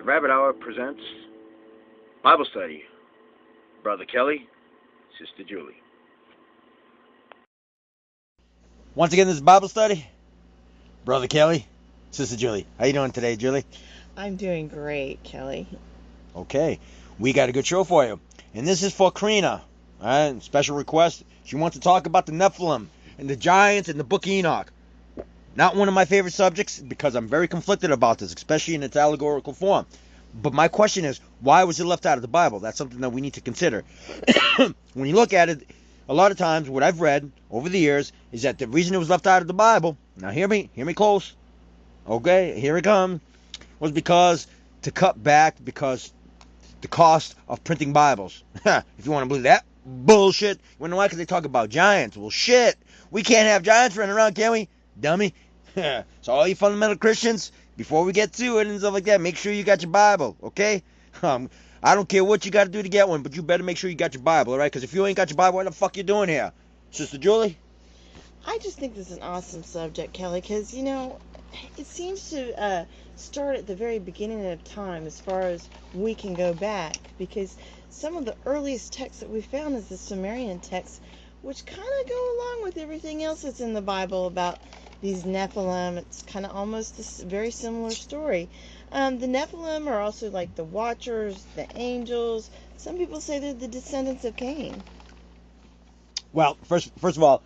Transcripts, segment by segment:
The Rabbit Hour presents Bible Study. Brother Kelly, Sister Julie. Once again, this is Bible Study. Brother Kelly, Sister Julie. How you doing today, Julie? I'm doing great, Kelly. Okay, we got a good show for you. And this is for Karina. All right, special request. She wants to talk about the Nephilim and the giants in the book of Enoch. Not one of my favorite subjects because I'm very conflicted about this, especially in its allegorical form. But my question is, why was it left out of the Bible? That's something that we need to consider. When you look at it, a lot of times what I've read over the years is that the reason it was left out of the Bible, now hear me close, okay, here it comes, was because to cut back because the cost of printing Bibles. If you want to believe that bullshit. You want to know why? Because they talk about giants. Well, shit, we can't have giants running around, can we? Dummy. So all you fundamental Christians, before we get to it and stuff like that, make sure you got your Bible, okay? I don't care what you got to do to get one, but you better make sure you got your Bible, all right? Because if you ain't got your Bible, what the fuck you doing here? Sister Julie? I just think this is an awesome subject, Kelly, because, it seems to start at the very beginning of time as far as we can go back, because some of the earliest texts that we found is the Sumerian texts, which kind of go along with everything else that's in the Bible about these Nephilim. It's kind of almost a very similar story. The Nephilim are also like the Watchers, the angels. Some people say they're the descendants of Cain. Well, first of all,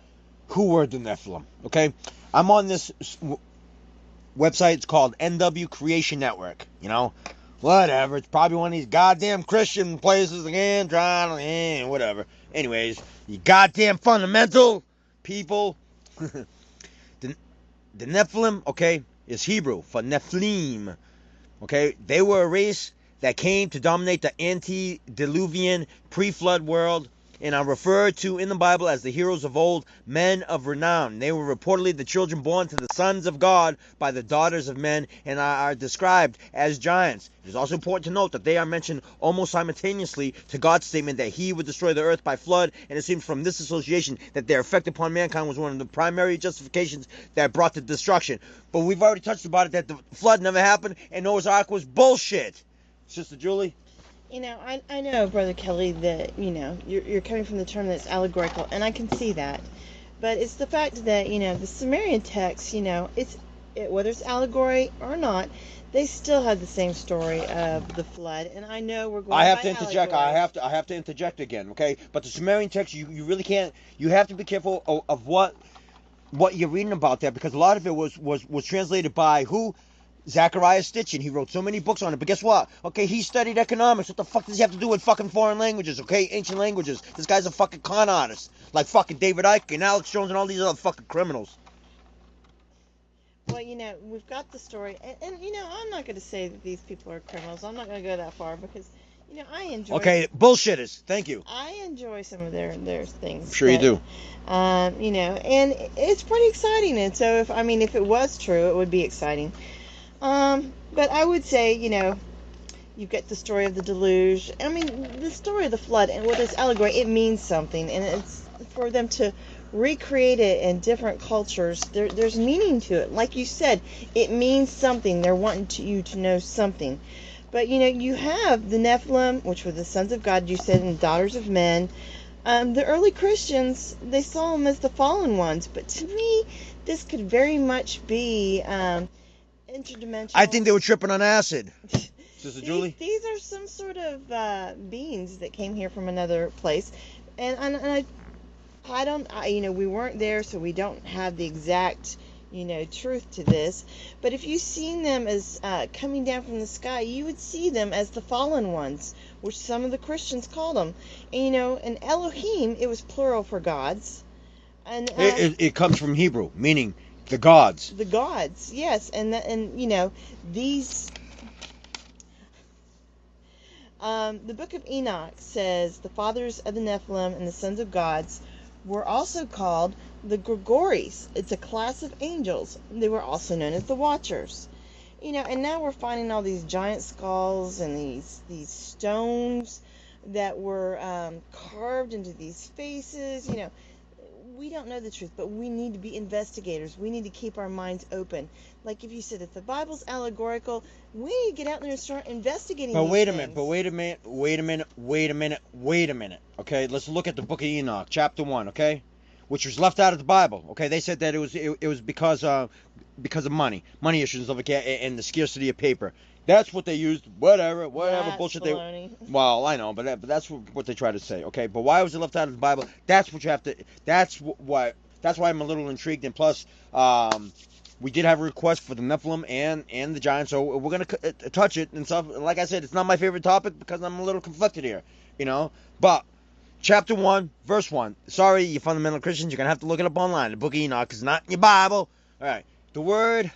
who were the Nephilim? Okay, I'm on this website. It's called NW Creation Network. Whatever. It's probably one of these goddamn Christian places again, whatever. Anyways, you goddamn fundamental people. The Nephilim, okay, is Hebrew for Nephilim. Okay, they were a race that came to dominate the antediluvian pre-flood world and are referred to in the Bible as the heroes of old, men of renown. They were reportedly the children born to the sons of God by the daughters of men and are described as giants. It is also important to note that they are mentioned almost simultaneously to God's statement that he would destroy the earth by flood, and it seems from this association that their effect upon mankind was one of the primary justifications that brought the destruction. But we've already touched about it, that the flood never happened and Noah's Ark was bullshit. Sister Julie? I know, Brother Kelly, that, you're coming from the term that's allegorical, and I can see that. But it's the fact that, the Sumerian text, whether it's allegory or not, they still have the same story of the flood, and I know we're going I have by to interject. allegory. I have to interject again, okay? But the Sumerian text, you really can't. You have to be careful of what you're reading about there, because a lot of it was translated by who? Zachariah Stitchin. He wrote so many books on it. But guess what? Okay, he studied economics. What the fuck does he have to do with fucking foreign languages, okay? Ancient languages. This guy's a fucking con artist. Like fucking David Icke and Alex Jones and all these other fucking criminals. Well, we've got the story, and I'm not going to say that these people are criminals. I'm not going to go that far because, I enjoy. Okay, bullshitters. Thank you. I enjoy some of their things. Sure you do. And it's pretty exciting. And so if it was true, it would be exciting. But I would say, you've got the story of the deluge. The story of the flood, and whether it's allegory, it means something, and it's for them to recreate it in different cultures. There's meaning to it. Like you said, it means something. They're wanting you to know something. But you have the Nephilim, which were the sons of God, you said, and daughters of men. The early Christians, they saw them as the fallen ones. But to me, this could very much be interdimensional. I think they were tripping on acid. Sister Julie? These are some sort of beings that came here from another place. And we weren't there, so we don't have the exact, truth to this. But if you've seen them as coming down from the sky, you would see them as the fallen ones, which some of the Christians called them. And, and Elohim, it was plural for gods. And It comes from Hebrew, meaning the gods. The gods, yes. And these... the book of Enoch says the fathers of the Nephilim and the sons of gods were also called the Gregories. It's a class of angels. They were also known as the Watchers. And now we're finding all these giant skulls and these stones that were carved into these faces. we don't know the truth, but we need to be investigators. We need to keep our minds open. Like if you said, if the Bible's allegorical, we need to get out there and start investigating But these wait a things. minute, wait a minute. Okay, let's look at the book of Enoch, chapter 1, okay? Which was left out of the Bible. Okay, they said that it was because of money issues and stuff like that, and the scarcity of paper. That's what they used. Whatever That's bullshit baloney. Well, I know, but that's what they try to say. Okay, but why was it left out of the Bible? That's what you have to. That's why. That's why I'm a little intrigued. And plus, we did have a request for the Nephilim and the Giants, so we're gonna touch it and stuff. Like I said, it's not my favorite topic because I'm a little conflicted here, But chapter 1, verse 1. Sorry, you fundamental Christians, you're gonna have to look it up online. The book of Enoch is not in your Bible. All right, the word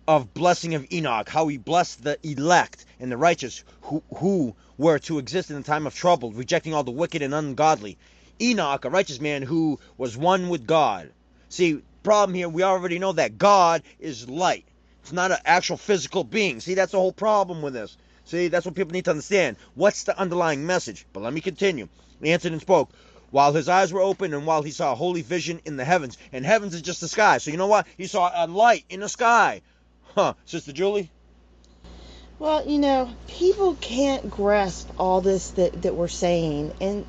of blessing of Enoch, how he blessed the elect and the righteous who were to exist in the time of trouble, rejecting all the wicked and ungodly. Enoch, a righteous man who was one with God. See, problem here, we already know that God is light. It's not an actual physical being. See, that's the whole problem with this. See, that's what people need to understand. What's the underlying message? But let me continue. He answered and spoke. While his eyes were open and while he saw a holy vision in the heavens. And heavens is just the sky. So you know what? He saw a light in the sky. Huh, Sister Julie? Well, people can't grasp all this that we're saying. And,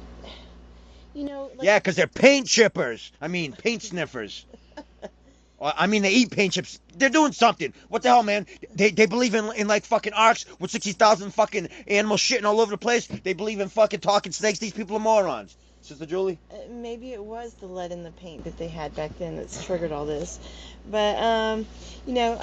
Yeah, because they're paint chippers. I mean, paint sniffers. I mean, they eat paint chips. They're doing something. What the hell, man? They believe in like fucking arks with 60,000 fucking animals shitting all over the place. They believe in fucking talking snakes. These people are morons. Sister Julie? Maybe it was the lead in the paint that they had back then that's triggered all this. But,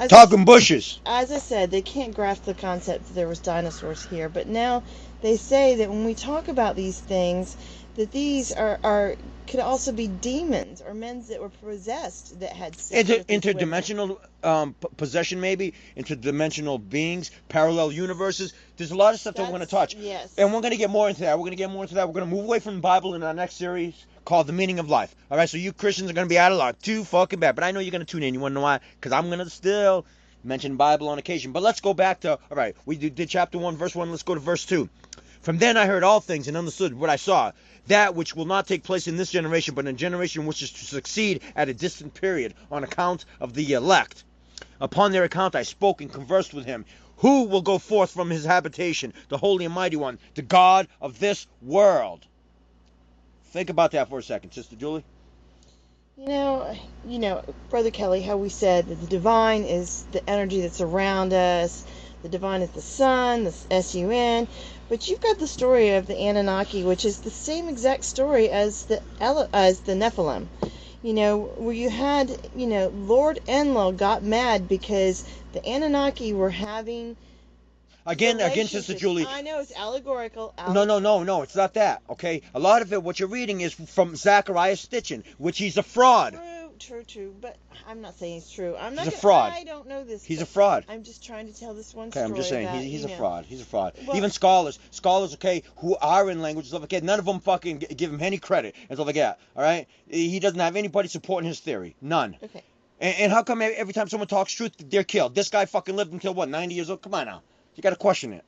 Talking bushes. As I said, they can't grasp the concept that there was dinosaurs here. But now they say that when we talk about these things, that these could also be demons or men that were possessed that had sex with these women. Interdimensional possession, maybe interdimensional beings, parallel universes. There's a lot of stuff that we're going to touch. Yes. And we're going to get more into that. We're going to move away from the Bible in our next series called The Meaning of Life. All right, so you Christians are going to be out of luck. Too fucking bad. But I know you're going to tune in. You want to know why? Because I'm going to still mention Bible on occasion. But let's go back to, all right, we did chapter 1, verse 1. Let's go to verse 2. From then I heard all things and understood what I saw, that which will not take place in this generation, but in a generation which is to succeed at a distant period, on account of the elect. Upon their account I spoke and conversed with him. Who will go forth from his habitation? The Holy and Mighty One, the God of this world. Think about that for a second, Sister Julie. Brother Kelly, how we said that the divine is the energy that's around us. The divine is the sun, the S-U-N. But you've got the story of the Anunnaki, which is the same exact story as the Nephilim. Where you had, Lord Enlil got mad because the Anunnaki were having Again, Sister Julie. I know, it's allegorical. No, it's not that, okay? A lot of it, what you're reading is from Zachariah Stitchin, which he's a fraud. True, but I'm not saying it's true. He's a fraud. I don't know this. He's a fraud. I'm just trying to tell this one Okay, story. I'm just saying, about, he's a fraud. He's a fraud. Well, even scholars, okay, who are in language and stuff like that, none of them fucking give him any credit and stuff like that, all right? He doesn't have anybody supporting his theory. None. Okay. And how come every time someone talks truth, they're killed? This guy fucking lived until, 90 years old? Come on now. You got to question it.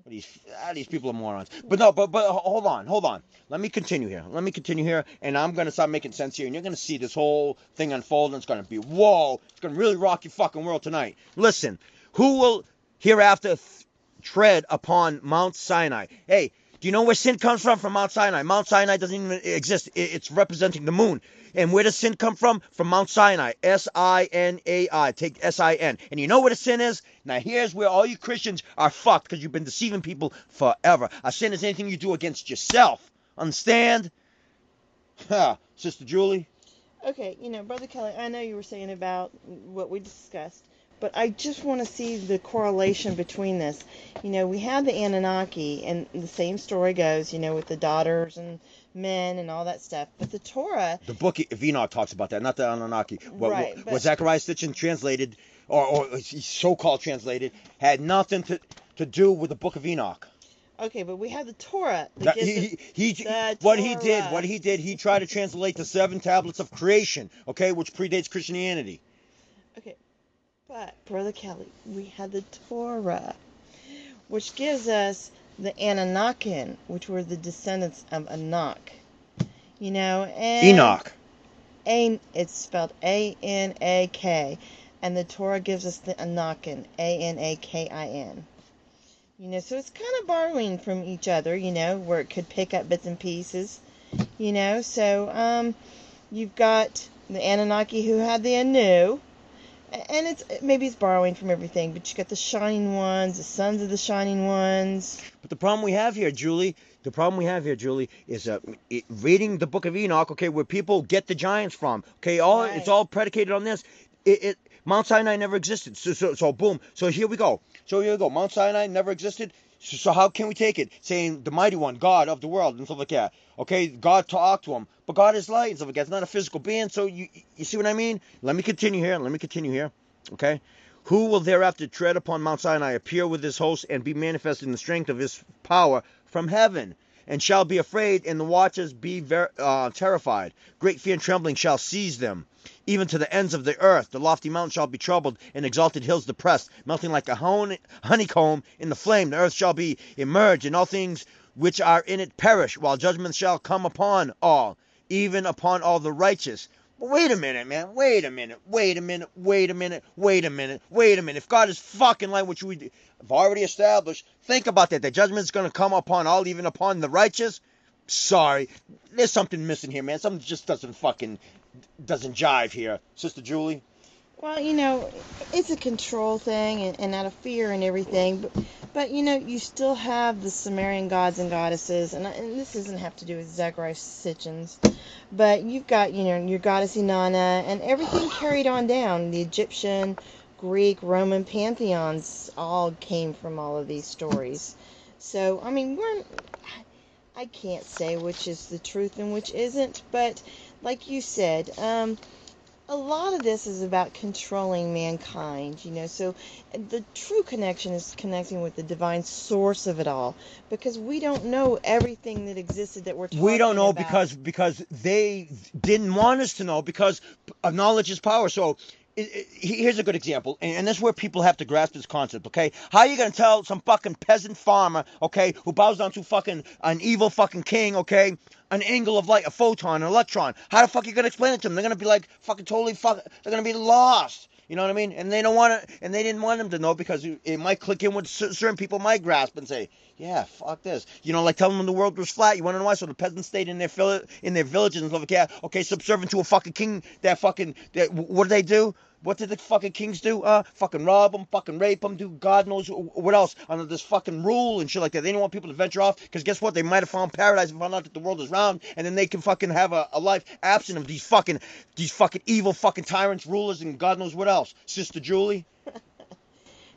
These people are morons. But hold on. Let me continue here, and I'm going to start making sense here, and you're going to see this whole thing unfold, and it's going to be, whoa, it's going to really rock your fucking world tonight. Listen, who will hereafter tread upon Mount Sinai? Hey, do you know where sin comes from? From Mount Sinai. Mount Sinai doesn't even exist. It's representing the moon. And where does sin come from? From Mount Sinai. S-I-N-A-I. Take S-I-N. And you know where the sin is? Now here's where all you Christians are fucked because you've been deceiving people forever. A sin is anything you do against yourself. Understand? Sister Julie? Okay, Brother Kelly, I know you were saying about what we discussed, but I just want to see the correlation between this. We have the Anunnaki, and the same story goes, with the daughters and men and all that stuff. But the Torah... The book of Enoch talks about that, not the Anunnaki. Right. What Zachariah Stitchin translated, or so-called translated, had nothing to do with the book of Enoch. Okay, but we have the Torah. What he did, he tried to translate the 7 tablets of creation, okay, which predates Christianity. Okay, but, Brother Kelly, we have the Torah, which gives us the Anunnakin, which were the descendants of Anak. and Enoch. It's spelled Anak, and the Torah gives us the Anakin, Anakin. So it's kind of borrowing from each other, where it could pick up bits and pieces, So you've got the Anunnaki who had the Anu, and maybe it's borrowing from everything, but you got the shining ones, the sons of the shining ones. But the problem we have here, Julie, is reading the book of Enoch, okay, where people get the giants from. Okay, Right. It's all predicated on this. Mount Sinai never existed. So boom. So here we go. Mount Sinai never existed. So how can we take it? Saying the mighty one, God of the world, and stuff like that. Okay, God talked to him, but God is light and stuff like that. It's not a physical being. So you see what I mean? Let me continue here. Okay. Who will thereafter tread upon Mount Sinai, appear with his host, and be manifest in the strength of his power from heaven, and shall be afraid, and the watchers be terrified. Great fear and trembling shall seize them, even to the ends of the earth. The lofty mountains shall be troubled, and exalted hills depressed, melting like a honeycomb in the flame. The earth shall be immerged, and all things which are in it perish, while judgment shall come upon all, even upon all the righteous. But wait a minute, man. Wait a minute. If God is fucking like what we have already established, think about that. The judgment is going to come upon all, even upon the righteous. Sorry. There's something missing here, man. Something just doesn't jive here. Sister Julie? Well, it's a control thing and out of fear and everything. But you still have the Sumerian gods and goddesses. And this doesn't have to do with Zachariah Sitchins. But you've got, your goddess Inanna and everything carried on down. The Egyptian, Greek, Roman pantheons all came from all of these stories. So, I can't say which is the truth and which isn't. But like you said, a lot of this is about controlling mankind, so the true connection is connecting with the divine source of it all, because we don't know everything that existed that we're talking about. We don't know because they didn't want us to know, because knowledge is power. So here's a good example, and that's where people have to grasp this concept, okay? How are you going to tell some fucking peasant farmer, okay, who bows down to fucking an evil fucking king, okay, an angle of light, a photon, an electron? How the fuck are you going to explain it to them? They're going to be like fucking totally they're going to be lost. You know what I mean? And they don't want to, and they didn't want them to know, because it might click in with certain people, might grasp and say, yeah, fuck this. Like telling them the world was flat. You want to know why? So the peasants stayed in their villages and stuff like that. Okay, subservient to a fucking king. What did they do? What did the fucking kings do? Fucking rob them, fucking rape them, do God knows what else under this fucking rule and shit like that. They didn't want people to venture off, because guess what? They might have found paradise and found out that the world is round, and then they can fucking have a life absent of these fucking evil fucking tyrants, rulers, and God knows what else. Sister Julie?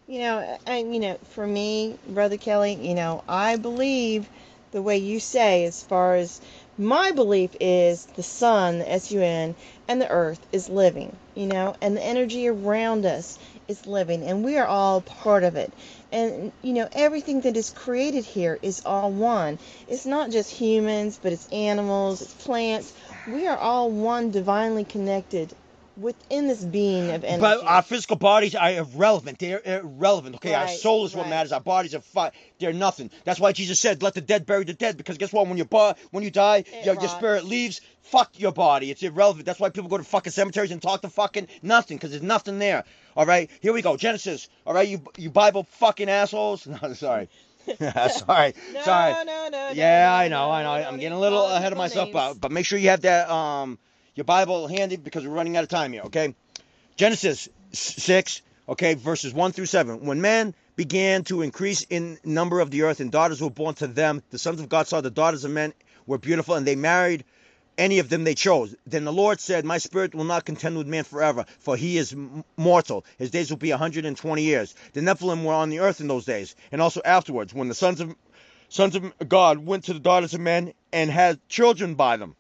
For me, Brother Kelly, I believe the way you say, as far as my belief is, the sun, the S-U-N, and the earth is living, and the energy around us is living, and we are all part of it. And, everything that is created here is all one. It's not just humans, but it's animals, it's plants. We are all one, divinely connected within this being of energy. But our physical bodies are irrelevant. They're irrelevant. Okay, Right, our soul is what matters. Our bodies are they're nothing. That's why Jesus said, "Let the dead bury the dead." Because guess what? When you die, your spirit leaves. Fuck your body. It's irrelevant. That's why people go to fucking cemeteries and talk to fucking nothing, because there's nothing there. All right, here we go. Genesis. All right, you Bible fucking assholes. No, sorry. sorry. No. Yeah, I know. I'm getting a little ahead of myself, but make sure you have that your Bible handy, because we're running out of time here, okay? Genesis 6, okay, verses 1 through 7. When man began to increase in number of the earth, and daughters were born to them, the sons of God saw the daughters of men were beautiful, and they married any of them they chose. Then the Lord said, my spirit will not contend with man forever, for he is mortal. His days will be 120 years. The Nephilim were on the earth in those days, and also afterwards, when the sons of God went to the daughters of men and had children by them.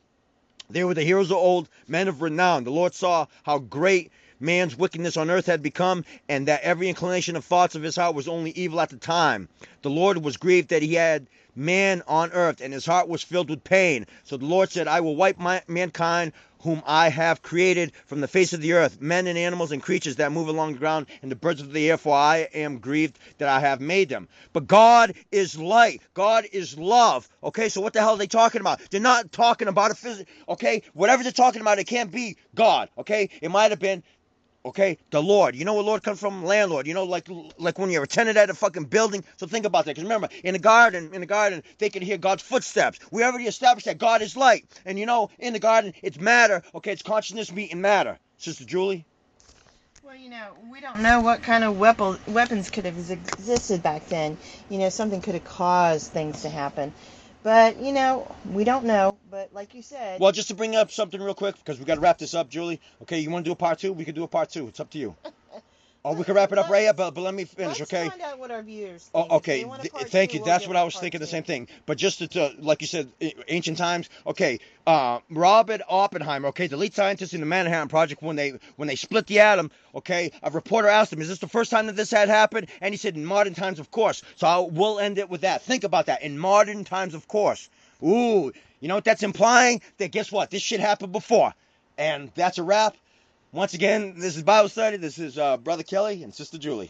They were the heroes of old, men of renown. The Lord saw how great man's wickedness on earth had become, and that every inclination of thoughts of his heart was only evil at the time. The Lord was grieved that he had man on earth, and his heart was filled with pain. So the Lord said, I will wipe mankind whom I have created from the face of the earth, men and animals and creatures that move along the ground and the birds of the air, for I am grieved that I have made them. But God is light. God is love. Okay, so what the hell are they talking about? They're not talking about a physical, okay? Whatever they're talking about, it can't be God, okay? It might have been, okay, the Lord. You know where Lord comes from? Landlord. You know, like when you're a tenant at a fucking building. So think about that. Because remember, in the garden, they can hear God's footsteps. We already established that God is light. And you know, in the garden, it's matter. Okay, it's consciousness meeting matter. Sister Julie? Well, we don't know what kind of weapons could have existed back then. Something could have caused things to happen. But, we don't know. But like you said... Well, just to bring up something real quick, because we got to wrap this up, Julie. Okay, you want to do a part 2? We can do a part 2. It's up to you. Oh, we can wrap it up right here, but let me finish, okay? Let's find out what our viewers think. Oh, okay, thank you. That's what I was thinking, the same thing. But just to, like you said, ancient times. Okay, Robert Oppenheimer, okay, the lead scientist in the Manhattan Project, when they split the atom, okay, a reporter asked him, is this the first time that this had happened? And he said, in modern times, of course. So we'll end it with that. Think about that. In modern times, of course. Ooh, you know what that's implying? That guess what? This shit happened before. And that's a wrap. Once again, this is Bible Study. This is Brother Kelly and Sister Julie.